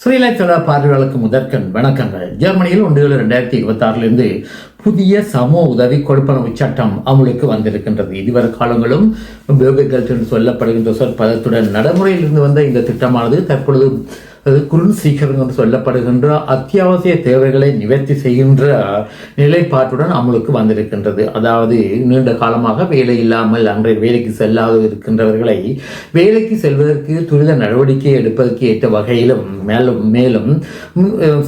ஸ்ரீலங்கா பார்வையாளருக்கு முதற்கண் வணக்கங்கள். ஜெர்மனியில் 1/7/2026 புதிய சமூக உதவி கொடுப்பனவு சட்டம் அமலுக்கு வந்திருக்கின்றது. இதுவரை காலங்களும் பேபிகல்ட் என்று சொல்லப்படுகின்ற சொற்பதத்துடன் நடைமுறையில் இருந்து வந்த இந்த திட்டமானது தற்பொழுது குறுஞ்சீக்கிரம் என்று சொல்லப்படுகின்ற அத்தியாவசிய தேவைகளை நிவர்த்தி செய்கின்ற நிலைப்பாட்டுடன் அமலுக்கு வந்திருக்கின்றது. அதாவது நீண்ட காலமாக வேலை இல்லாமல் அன்றைய வேலைக்கு செல்லாது இருக்கின்றவர்களை வேலைக்கு செல்வதற்கு துரித நடவடிக்கை எடுப்பதற்கு ஏற்ற வகையிலும் மேலும்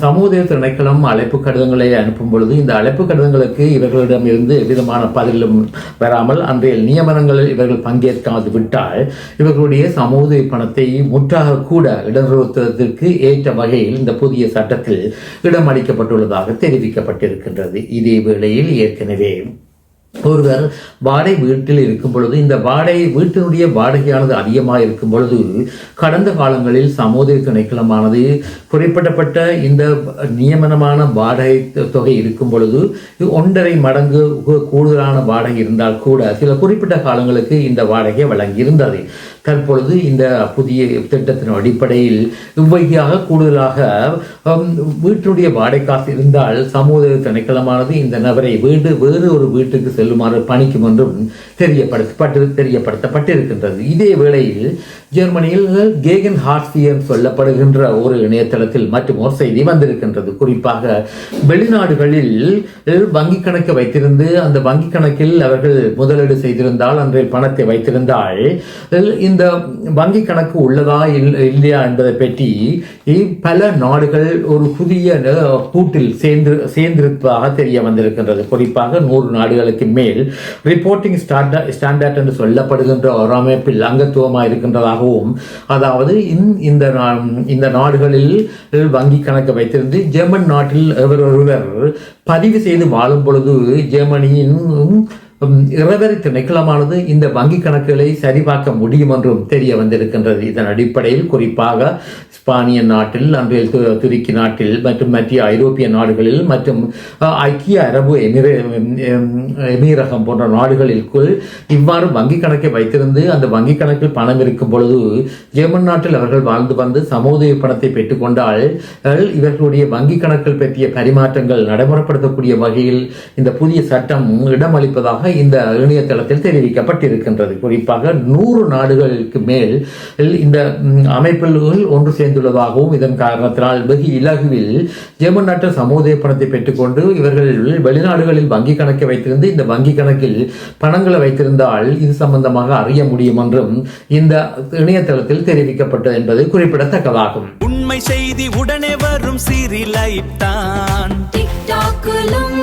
சமூக திணைக்களம் அழைப்பு கடிதங்களை அனுப்பும் பொழுது இந்த அழைப்பு கடிதங்களுக்கு இவர்களிடம் இருந்து எவ்விதமான பதிலும் வராமல் அன்றைய நியமனங்களில் இவர்கள் பங்கேற்காது விட்டால் இவர்களுடைய சமூக பணத்தை முற்றாக கூட இடநிறுத்துவதற்கு ஏற்ற வகையில் இந்த புதிய சட்டத்தில் இடம் அளிக்கப்பட்டுள்ளதாக தெரிவிக்கப்பட்டிருக்கின்றது. இதே வேளையில் ஏற்கனவே ஒருவர் வாடகை வீட்டில் இருக்கும் பொழுது இந்த வீட்டினுடைய வாடகையானது அதிகமாக இருக்கும் பொழுது கடந்த காலங்களில் சமூக திணைக்களமானது குறிப்பிடப்பட்ட இந்த நியமனமான வாடகை தொகை இருக்கும் பொழுது 1.5 மடங்கு கூடுதலான வாடகை இருந்தால் கூட சில குறிப்பிட்ட காலங்களுக்கு இந்த வாடகை வழங்கியிருந்தது. தற்பொழுது இந்த புதிய திட்டத்தின் அடிப்படையில் இவ்வகையாக கூடுதலாக வீட்டினுடைய வாடகை காசு இருந்தால் சமூக திணைக்களமானது இந்த நபரை வேறு ஒரு வீட்டுக்கு செல்லுமாறு பணிக்கும் என்றும் தெரியப்படுத்தப்பட்டிருக்கின்றது. இதே வேளையில் ஜெர்மனியில் கேகன் ஹார்ட்ஸியர் சொல்லப்படுகின்ற ஒரு இணையதளத்தில் மற்றும் ஒரு செய்தி வந்திருக்கின்றது. குறிப்பாக வெளிநாடுகளில் வங்கி கணக்கு வைத்திருந்து அந்த வங்கி கணக்கில் அவர்கள் முதலீடு செய்திருந்தால் அன்றைய பணத்தை வைத்திருந்தால் இந்த வங்கி கணக்கு உள்ளதா இல்லையா என்பதை பற்றி பல நாடுகள் ஒரு புதிய கூட்டில் சேர்ந்திருப்பதாக தெரிய வந்திருக்கின்றது. குறிப்பாக 100 நாடுகளுக்கு மேல் ரிப்போர்ட்டிங் ஸ்டாண்டர்ட் என்று சொல்லப்படுகின்ற ஒரு அமைப்பில் அங்கத்துவமாக இருக்கின்றதாகவும், அதாவது இந்த நாடுகளில் வங்கி கணக்கு வைத்திருந்து ஜெர்மன் நாட்டில் ஒருவர் பதிவு செய்து வாழும் பொழுது ஜெர்மனியின் இரவரி திணைக்களமானது இந்த வங்கி கணக்குகளை சரிபார்க்க முடியும் என்றும் தெரிய வந்திருக்கின்றது. இதன் அடிப்படையில் குறிப்பாக ஸ்பானிய நாட்டில் அன்றைய துருக்கி நாட்டில் மற்றும் மற்ற ஐரோப்பிய நாடுகளில் மற்றும் ஐக்கிய அரபு எமீரகம் போன்ற நாடுகளில் இவ்வாறு வங்கி கணக்கை வைத்திருந்து அந்த வங்கி கணக்கில் பணம் இருக்கும் பொழுது ஜெர்மன் நாட்டில் அவர்கள் வாழ்ந்து வந்து சமூக பணத்தை பெற்றுக்கொண்டால் இவர்களுடைய வங்கி கணக்கில் பற்றிய பரிமாற்றங்கள் நடைமுறைப்படுத்தக்கூடிய வகையில் இந்த புதிய சட்டம் இடமளிப்பதாக இந்த இணையதளத்தில் தெரிவிக்கப்பட்டிருக்கின்றது. குறிப்பாக 100 நாடுகளுக்கு மேல் இந்த அமைப்பில் ஒன்று சேர்ந்துள்ளதாகவும் இதன் காரணத்தினால் வெகு இலகுவில் ஜெர்மன் நாட்டு சமூக பணத்தை பெற்றுக்கொண்டு இவர்கள் வெளிநாடுகளில் வங்கி கணக்கை வைத்திருந்து இந்த வங்கி கணக்கில் பணங்களை வைத்திருந்தால் இது சம்பந்தமாக அறிய முடியும் என்றும் இந்த இணையதளத்தில் தெரிவிக்கப்பட்டது என்பது குறிப்பிடத்தக்கதாகும். உண்மை செய்தி உடனே வரும் சிறி லைப் தான் டிக்டாக்கிலும்